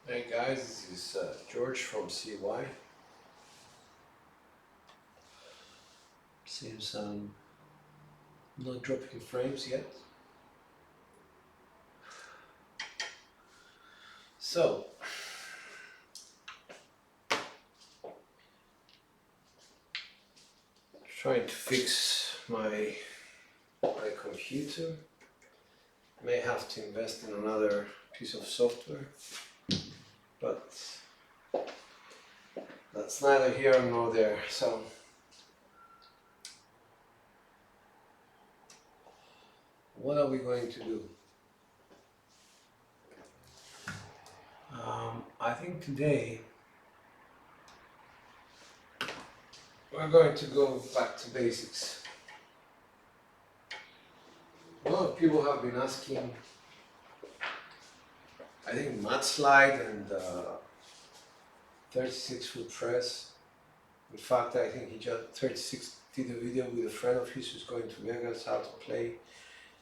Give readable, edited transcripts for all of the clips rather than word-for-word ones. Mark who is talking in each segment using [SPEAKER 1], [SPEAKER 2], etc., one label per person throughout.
[SPEAKER 1] Hey guys, this is George from CY. Seems I'm not dropping frames yet. So, trying to fix my computer. May have to invest in another piece of software, but that's neither here nor there. So, what are we going to do? I think today we're going to go back to basics. A lot of people have been asking, I think mudslide and 36-foot press. In fact, I think he just 36 did a video with a friend of his who's going to Vegas, how to play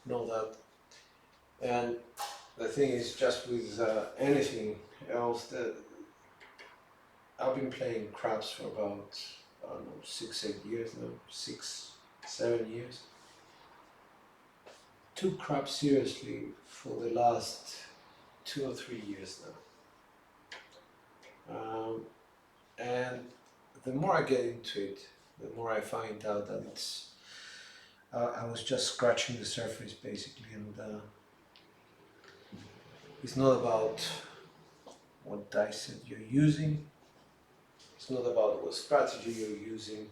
[SPEAKER 1] and all that. And the thing is, just with anything else, that I've been playing craps for about, I don't know, 6-8 years now, 6-7 years. Took craps seriously for the last 2 or 3 years now. And the more I get into it, the more I find out that I was just scratching the surface basically, and it's not about what dice set you're using, it's not about what strategy you're using,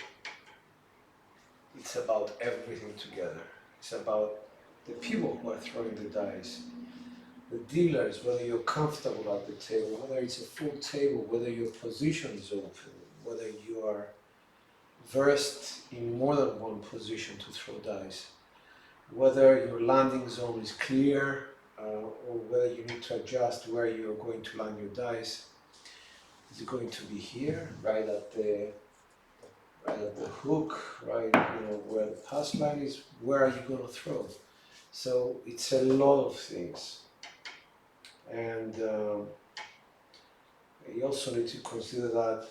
[SPEAKER 1] it's about everything together. It's about the people who are throwing the dice, the dealers, whether you're comfortable at the table, whether it's a full table, whether your position is open, whether you are versed in more than one position to throw dice, whether your landing zone is clear, or whether you need to adjust where you're going to land your dice. Is it going to be here, right at the hook, right, where the pass line is? Where are you going to throw? So it's a lot of things, and you also need to consider that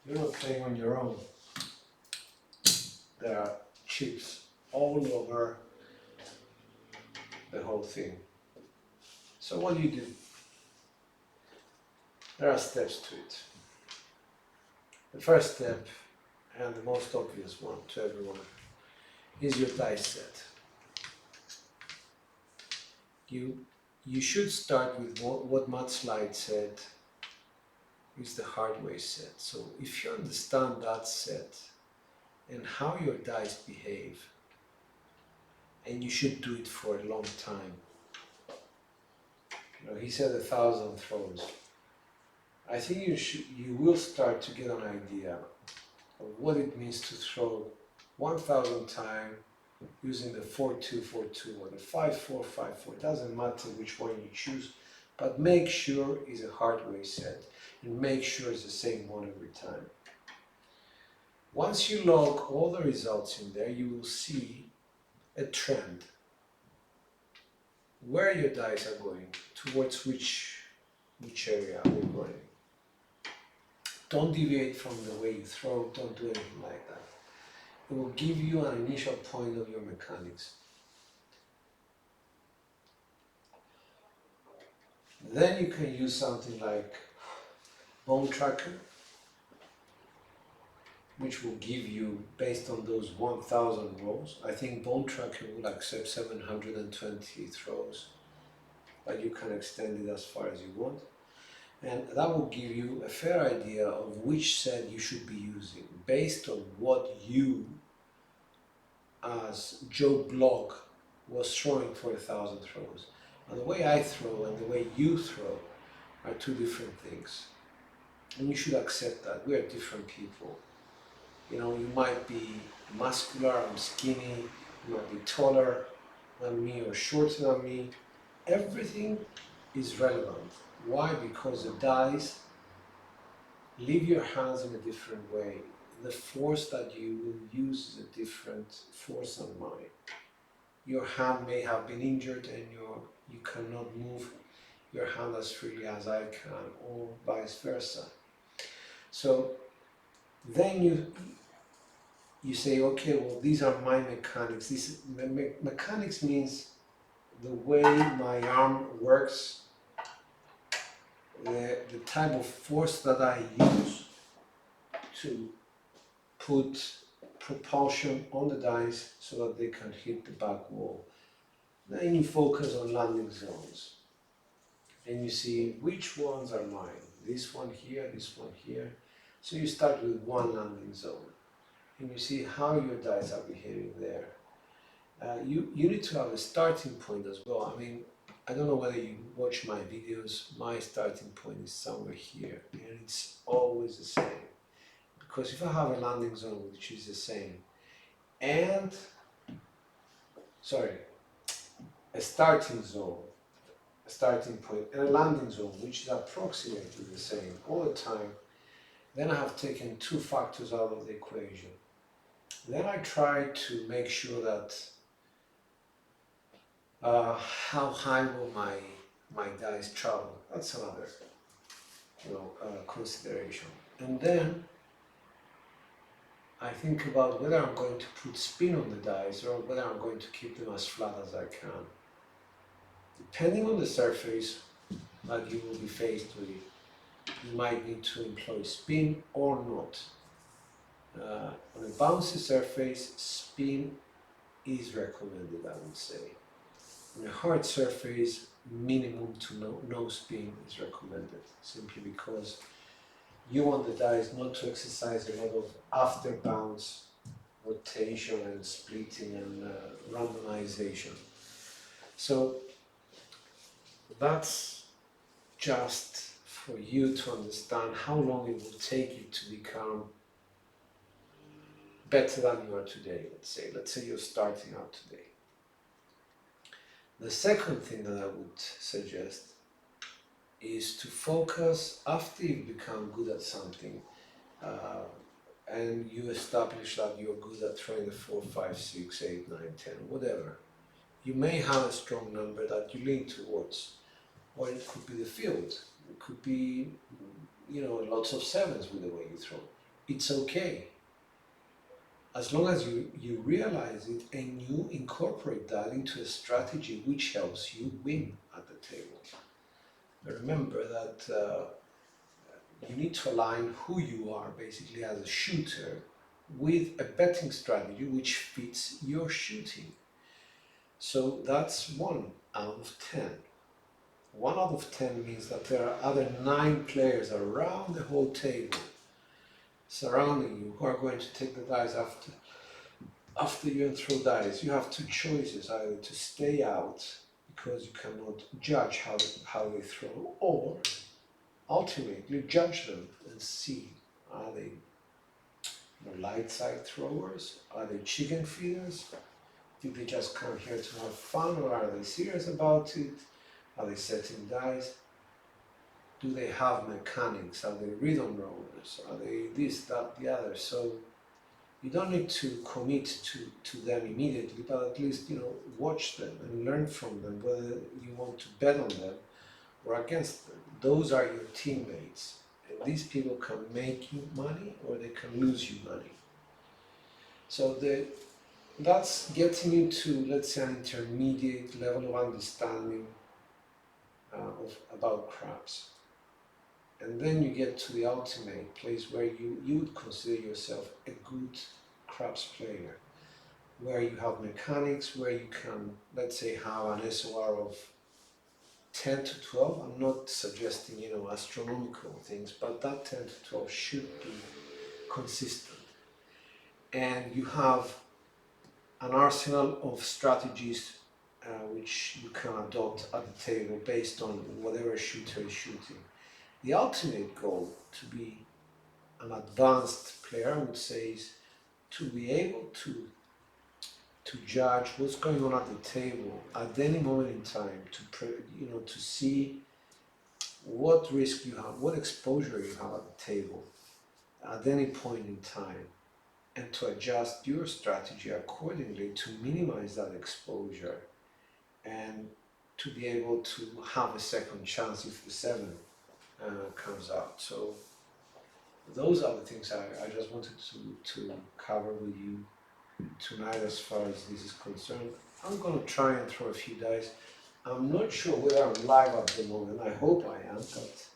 [SPEAKER 1] you're not playing on your own. There are chips all over the whole thing. So what do? There are steps to it. The first step, and the most obvious one to everyone, is your dice set. You should start with what Mudslide said is the hard way set. So if you understand that set and how your dice behave, and you should do it for a long time. He said 1,000 throws. I think you will start to get an idea of what it means to throw 1,000 times using the 4-2-4-2 or the 5-4-5-4. It doesn't matter which one you choose, but make sure it's a hard way set and make sure it's the same one every time. Once you log all the results in there, you will see a trend. Where your dice are going, towards which area are they going. Don't deviate from the way you throw, don't do anything like that. It will give you an initial point of your mechanics. Then you can use something like Bone Tracker, which will give you, based on those 1,000 rolls, I think Bone Tracker will accept 720 throws, but you can extend it as far as you want. And that will give you a fair idea of which set you should be using, based on what you, as Joe Block, was throwing for 1,000 throws. And the way I throw and the way you throw are two different things. And you should accept that. We are different people. You might be muscular, I'm skinny, you might be taller than me or shorter than me. Everything is relevant. Why? Because the dice leave your hands in a different way. The force that you will use is a different force than mine. Your hand may have been injured and you cannot move your hand as freely as I can, or vice versa. So then you say, okay, well, these are my mechanics. Mechanics means the way my arm works, the type of force that I use to put propulsion on the dice so that they can hit the back wall. Then you focus on landing zones and you see which ones are mine. This one here, this one here. So you start with one landing zone and you see how your dice are behaving there. You need to have a starting point as well. I mean, I don't know whether you watch my videos. My starting point is somewhere here, and it's always the same. Because if I have a landing zone which is the same, and sorry, a starting zone, a starting point, and a landing zone which is approximately the same all the time, then I have taken two factors out of the equation. Then I try to make sure that how high will my dice travel? That's another consideration. And then I think about whether I'm going to put spin on the dice or whether I'm going to keep them as flat as I can. Depending on the surface that you will be faced with, you might need to employ spin or not. On a bouncy surface, spin is recommended, I would say. On a hard surface, minimum to no spin is recommended, simply because you want the dice not to exercise a lot of after bounce rotation and splitting and randomization. So that's just for you to understand how long it will take you to become better than you are today. Let's say you're starting out today. The second thing that I would suggest is to focus after you've become good at something, and you establish that you're good at throwing the 4, 5, 6, 8, 9, 10, whatever. You may have a strong number that you lean towards, or it could be the field. It could be, lots of sevens with the way you throw. It's okay. As long as you realize it and you incorporate that into a strategy which helps you win at the table. Remember that you need to align who you are basically as a shooter with a betting strategy which fits your shooting. So that's 1 out of 10. 1 out of 10 means that there are other 9 players around the whole table surrounding you who are going to take the dice after you and throw dice. You have two choices: either to stay out because you cannot judge how they throw, or ultimately judge them and see, are they light side throwers? Are they chicken feeders? Did they just come here to have fun, or are they serious about it? Are they setting dice? Do they have mechanics? Are they rhythm rollers? Are they this, that, the other? So you don't need to commit to them immediately, but at least watch them and learn from them, whether you want to bet on them or against them. Those are your teammates, and these people can make you money or they can lose you money. So that's getting you to, let's say, an intermediate level of understanding about craps. And then you get to the ultimate place where you would consider yourself a good craps player, where you have mechanics, where you can, let's say, have an SOR of 10 to 12. I'm not suggesting, astronomical things, but that 10 to 12 should be consistent. And you have an arsenal of strategies which you can adopt at the table based on whatever shooter is shooting. The ultimate goal to be an advanced player, I would say, is to be able to judge what's going on at the table at any moment in time, to see what risk you have, what exposure you have at the table at any point in time, and to adjust your strategy accordingly to minimize that exposure and to be able to have a second chance if the 7 comes out. So those are the things I just wanted to cover with you tonight as far as this is concerned. I'm going to try and throw a few dice. I'm not sure whether I'm live at the moment. I hope I am, but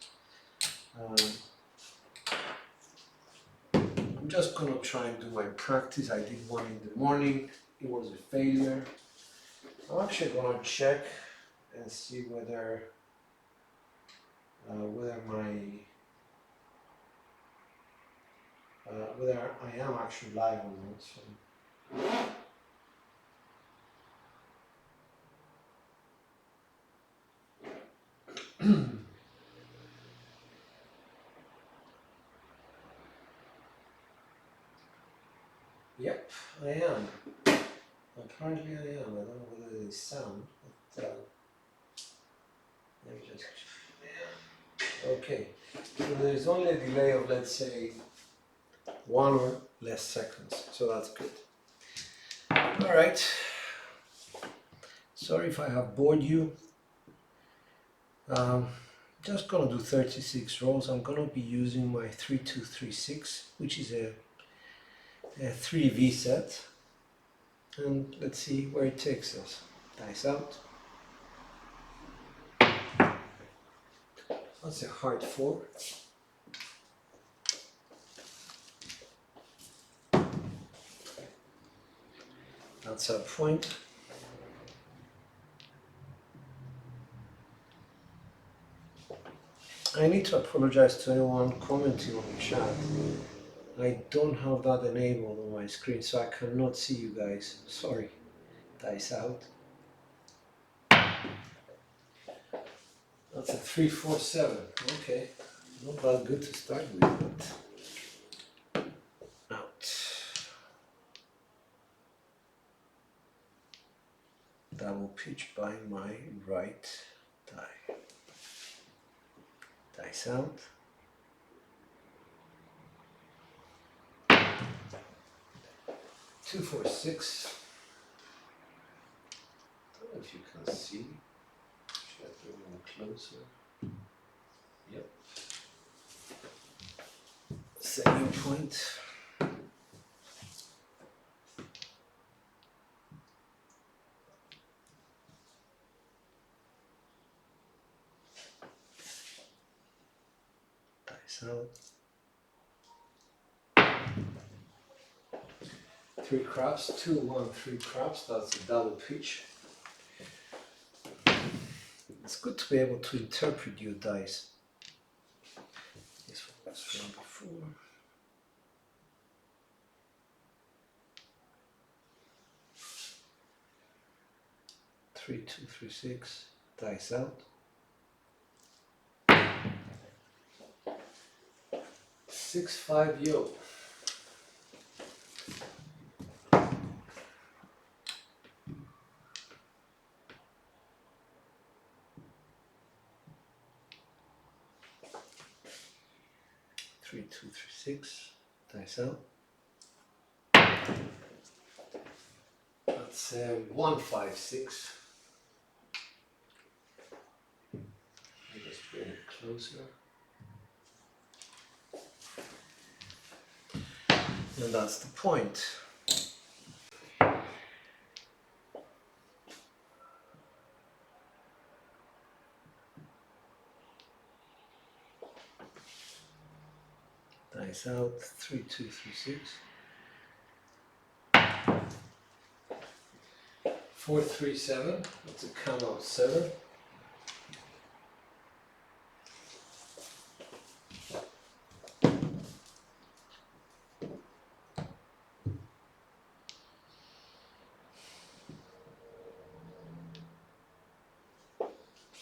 [SPEAKER 1] I'm just going to try and do my practice. I did one in the morning. It was a failure. I'm actually going to check and see whether whether I am actually live or not. So. Yep, I am. Apparently I am. I don't know whether they sound, but let me just. Okay, so there's only a delay of, let's say, 1 or less seconds, so that's good. All right. Sorry if I have bored you. Just gonna do 36 rolls. I'm gonna be using my 3236, which is a 3V set, and let's see where it takes us. Dice out. That's a hard 4. That's a point. I need to apologize to anyone commenting on the chat. I don't have that enabled on my screen, so I cannot see you guys. Sorry. Dice out. That's a 347. Okay, not that good to start with, but out. Double pitch by my right die. Dice out. Two, 4, 6. I don't know if you can see. Should I bring them closer? Yep. Saving point. Dice out. 3 craps, 2, 1, 3 craps. That's a double pitch. It's good to be able to interpret your dice. This one was from before. 3, 2, 3, 6. Dice out. 6, 5 yo. Three, 2, 3, 6. Dice out. That's 1, 5, 6. I'll just bring it closer. And that's the point. Dice out. 3, 2, 3, 6. 4, 3, 7. That's a come out 7.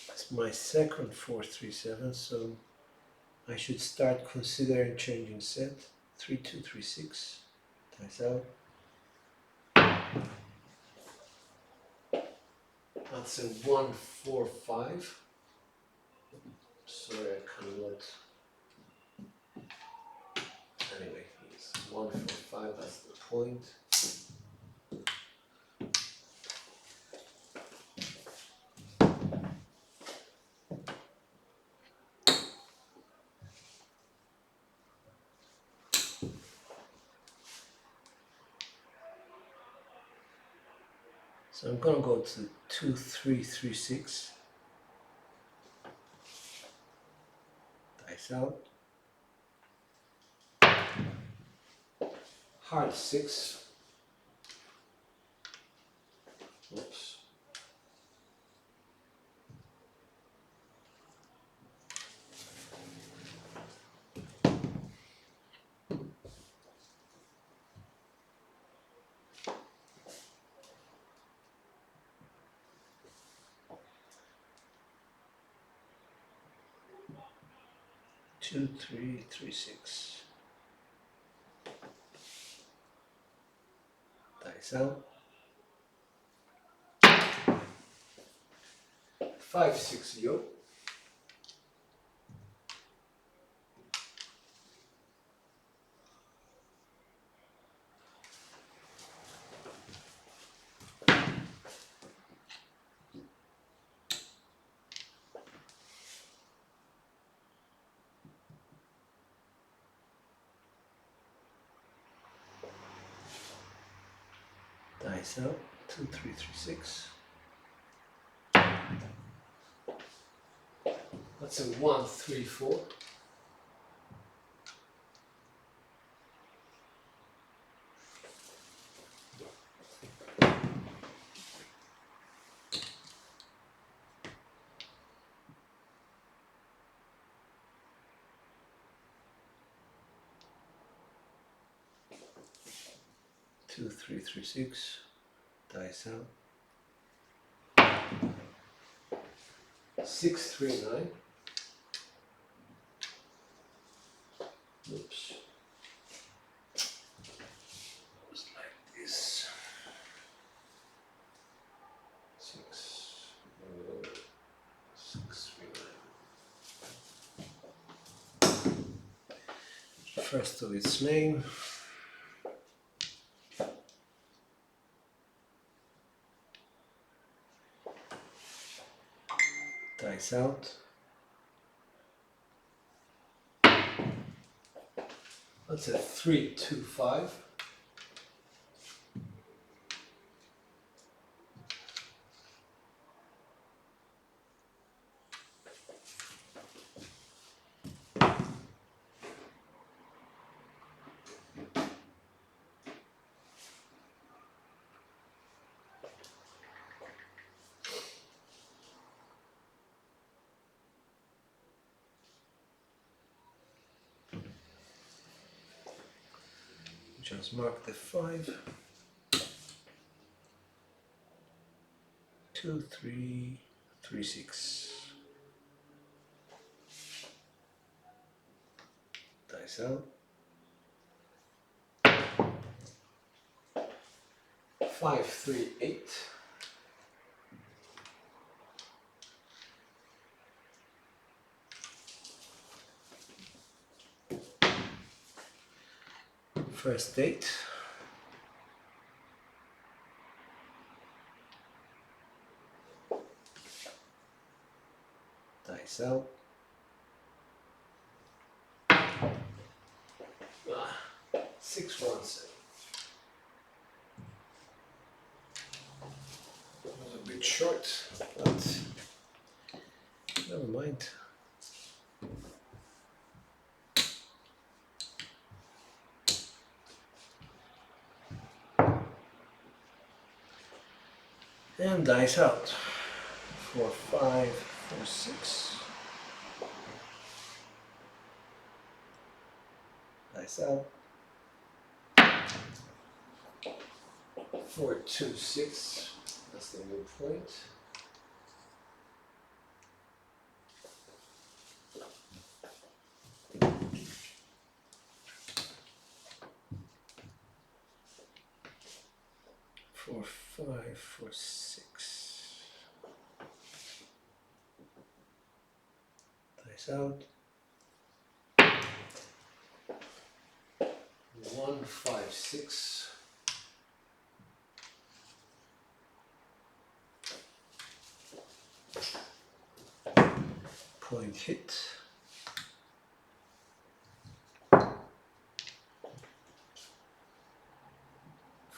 [SPEAKER 1] It's my second 4, 3, 7, so I should start considering changing set. 3, 2, 3, 6. Dice out. That's a 1, 4, 5. Sorry, I cannot. Anyway, it's 1, 4, 5. That's the point. So I'm going to go to 2-3-3-6. Dice out. Hard 6. Oops. Two, three, 3-6. Dice out. 5-6 yo. Dice out. 2-3-3-6. That's a 1-3-4. Two, 3-3-6. Dice out. 6-3-9. Oops. Just like this. 6-3-9. First of its name. Dice out. That's a 3-2-5. Just mark the 5. 2-3-3-6. Dice out. 5-3-8. First 8. Dice out. 6-1-7. That was a bit short, but never mind. And dice out. 4-5, 4-6. Dice out. 4-2-6. That's the new point. 4-5, 4-6. Dice out. 1-5-6. Point hit.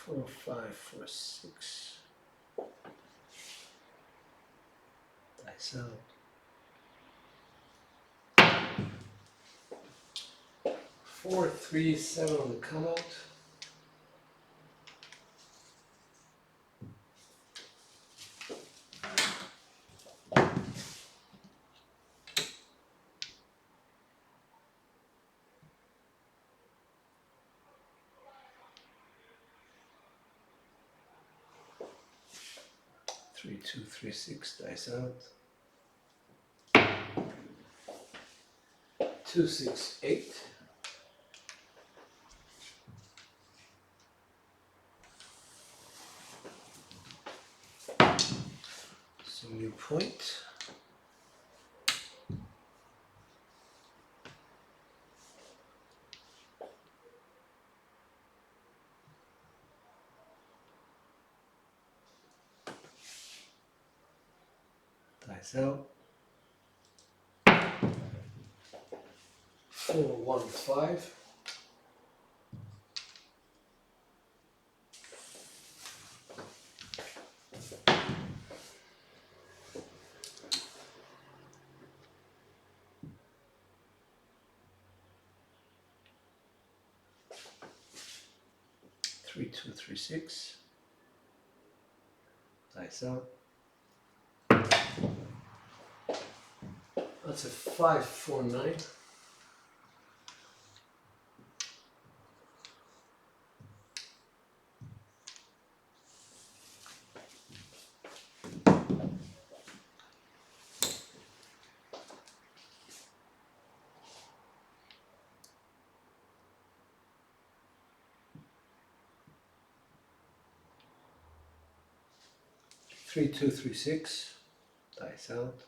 [SPEAKER 1] 4-5-4-6. dice out. 4, 3, 7 on the come out. Three, 2, 3, 6 dice out. 2, 6, 8. So new point. Dice out. 4, 1, 5. Three, 2, 3, 6. Dice out. That's a 5, 4, 9. Three, 2, 3, 6. Dice out.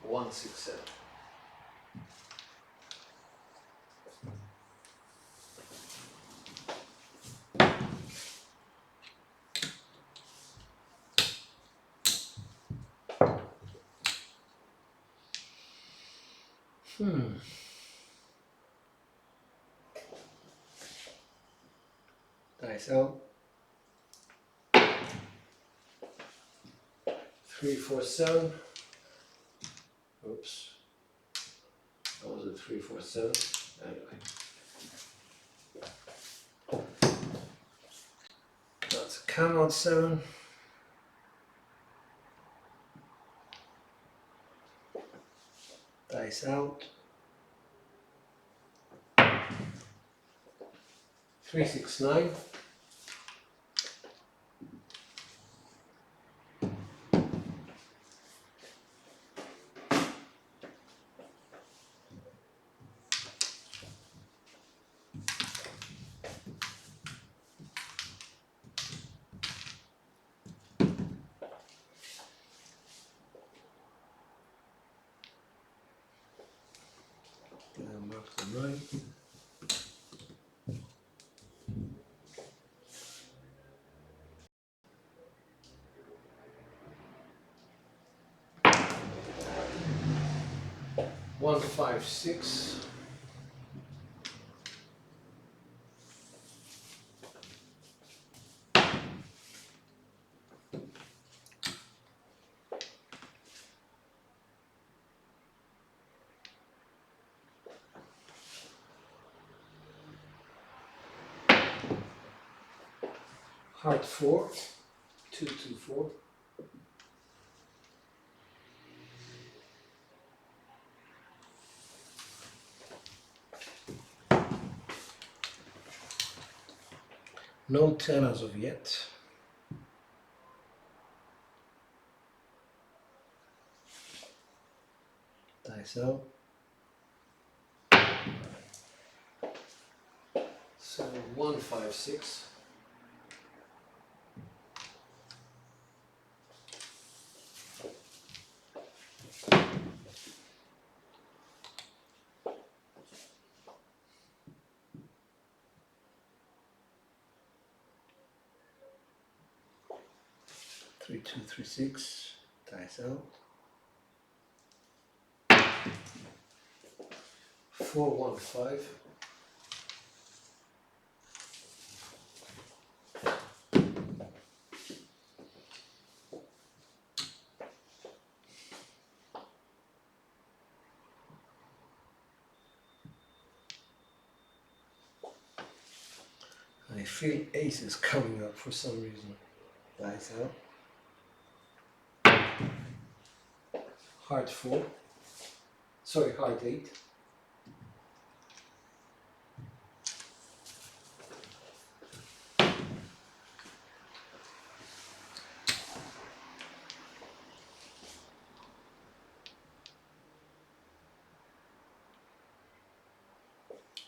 [SPEAKER 1] 1, 6, 7. Dice out. 3, 4, 7. Oops. That was a 3, 4, 7. Anyway. That's a come out 7. Dice out. 3, 6, 9. Mark them right. One, 5, 6. Heart 4. 2, 2, 4. No 10 as of yet. Dice out. So 1, 5, 6. 3, 2, 3, 6. Dice out. 4, 1, 5. feel aces coming up for some reason. Dice out. Heart 4. Sorry, heart 8.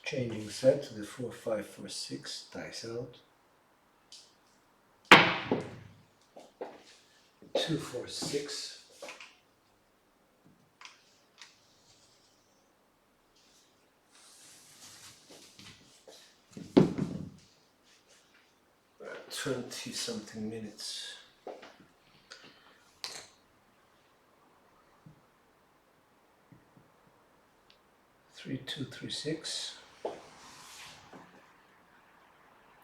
[SPEAKER 1] Changing set to the 4, 5, 4, 6. Dice out. 2, 4, 6. We're at 20 something minutes. 3, 2, 3, 6.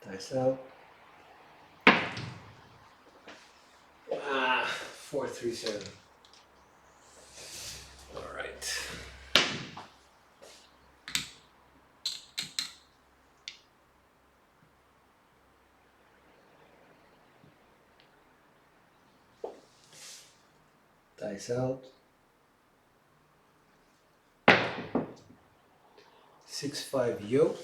[SPEAKER 1] Dice out. 4, 3, 7. All right. Dice out. 6, 5, yo.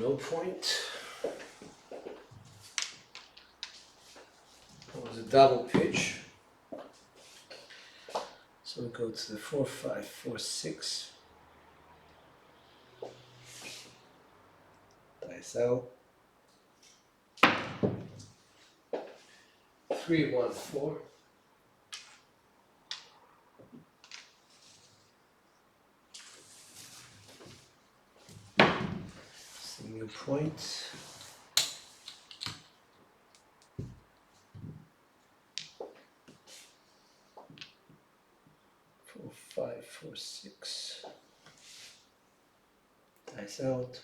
[SPEAKER 1] No point. That was a double pitch. So we go to the 4, 5, 4, 6. Dice out. 3, 1, 4. Single point. 4, 5, 4, 6. Dice out.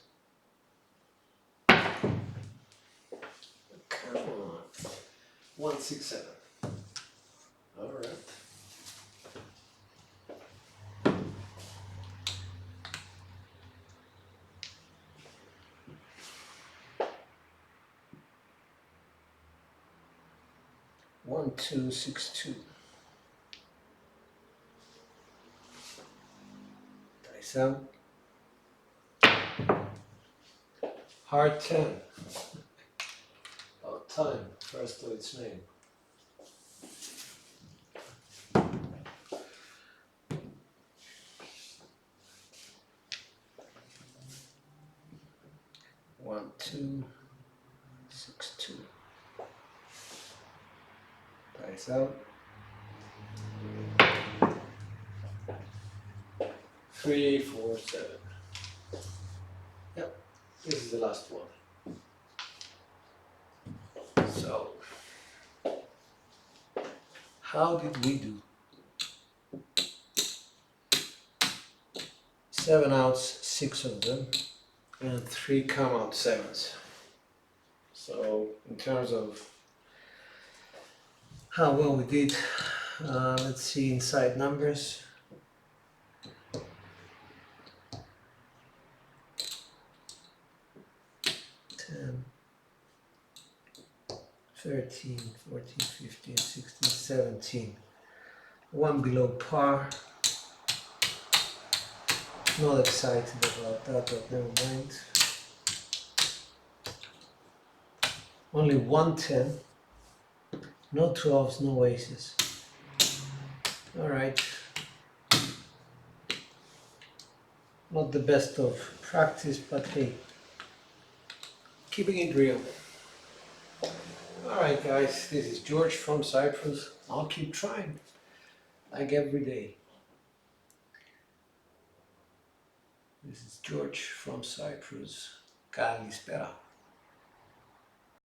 [SPEAKER 1] Come on. 1, 6, 7. All right. One, 2, 6, 2. Dice out. Heart 10. About time. First of its name. One, 2, 6, 2. Dice out. 3, 4, 7. Yep, this is the last one. So, how did we do? 7 outs, 6 of them, and 3 come out 7s. So, in terms of how well we did, let's see inside numbers. 10, 13, 14, 15, 16, 17. 1 below par. Not excited about that, but never mind. Only 110. No 12s, no aces. Alright. Not the best of practice, but hey, keeping it real. Alright guys, this is George from Cyprus. I'll keep trying, like every day. This is George from Cyprus. Kalispera.